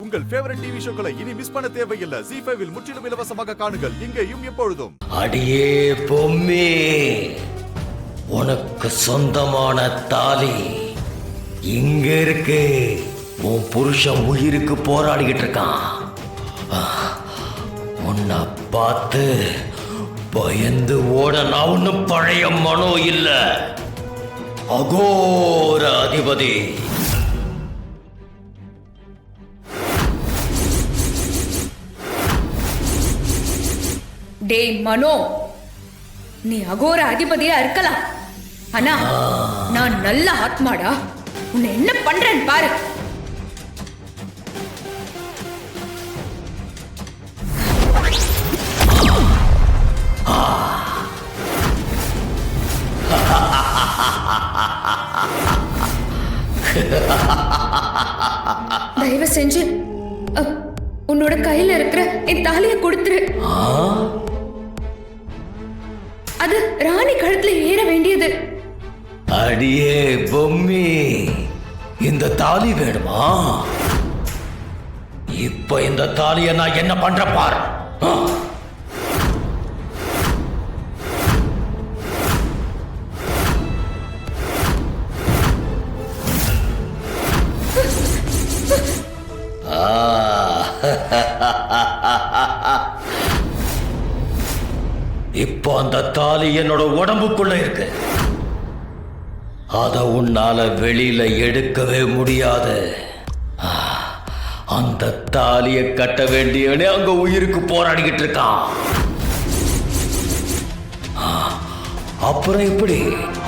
உங்கள் favourite TV ஷோக்களை இனி miss பண்ண தேவையில்லை. ZEE5 இல் முற்றிலும் இலவசமாக காணுங்கள். இங்கேயும் எப்பொழுதும். அடியே பொம்மி, உனக்கு சொந்தமான தாலி இங்க இருக்கு. உன் புருஷன் உயிருக்கு போராடிக்கிட்டு இருக்கான். உன்னை பார்த்து பயந்து ஓட நான் ஒன்னும் பழைய மனோ இல்ல, அகோர அதிபதி. டேய் மனோ, நீ அகோர அதிபதியா இருக்கலாம், ஆனா நான் நல்ல ஆத்மாடா. உன்னை என்ன பண்றேன்னு பாரு. தயவு செஞ்சு உன்னோட கையில இருக்கிற என் தாலியை கொடுத்துரு. அது ராணி கழுத்துல ஏற வேண்டியது. அடியே பொம்மி, இந்த தாலி வேணுமா? இப்ப இந்த தாலியை நான் என்ன பண்ற பாரு. இப்போ அந்த தாலி என்னோட உடம்புக்குள்ள இருக்கு. அத உன்னால வெளியில எடுக்கவே முடியாது. அந்த தாலியை கட்ட வேண்டியவனே அங்க உயிருக்கு போராடிக்கிட்டு இருக்கான். அப்புறம் எப்படி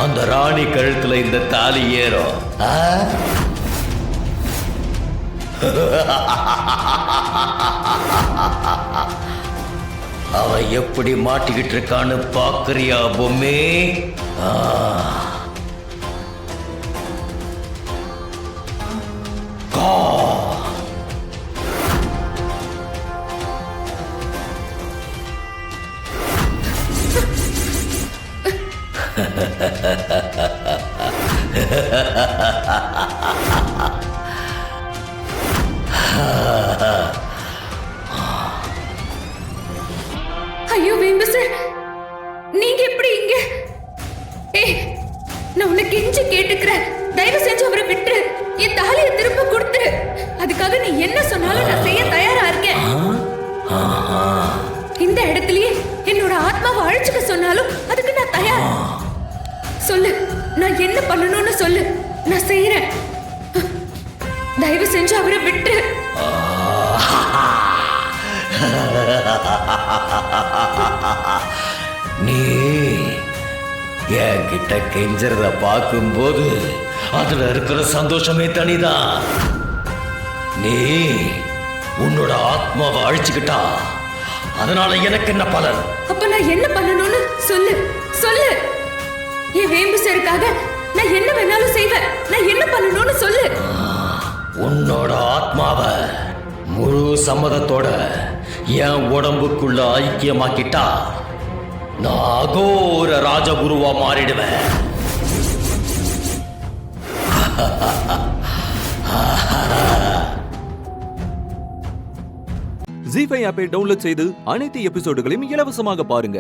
அந்த ராணி கழுத்துல இந்த தாலி ஏறும்? அவ எப்படி மாட்டிக்கிட்டு இருக்கான்னு பாக்குறியா பொம்மே? ஐயோ வேம்பு சார், நீங்க எப்படி இங்க? நான் உன்னை கெஞ்சி கேட்டுக்கிறேன், தயவு செஞ்சு அவரை விட்டு என் தாலியை திரும்ப கொடுத்துரு. அதுக்காக நீ என்ன சொன்னாலும் நான் செய்ய தயாரா இருக்கேன். இந்த இடத்துலயே என்னோட ஆத்மாவை அழிச்சுக்க சொன்னாலும் அதுக்கு நான் தயார். சொல்லு, நான் என்ன பண்ணணும்னு சொல்லு, நான் செய்யறேன். தயவு செஞ்சு அவரை விட்டு. நீ என்கிட்ட கெஞ்சறத பார்க்கும்போது அதுல இருக்கிற சந்தோஷமே தனிதான். நீ உன்னோட ஆத்மாவை அழிச்சுக்கிட்டா அதனால எனக்கு என்ன பலன்? அப்ப நான் என்ன பண்ணணும்னு சொல்லு, சொல்லு. என் வேம்பு சாருக்காக நான் என்ன வேணாலும் செய்வேன். நான் என்ன பண்ணணும்னு சொல்லு. உன்னோட ஆத்மாவை முழு சம்மதத்தோட என் உடம்புக்குள்ள ஐக்கியமாக்கிட்டா நான் அகோர ராஜகுருவா மாறிடுவேன். ZEE5 ஆப்பை டவுன்லோட் செய்து அனைத்து எபிசோடுகளையும் இலவசமாக பாருங்க.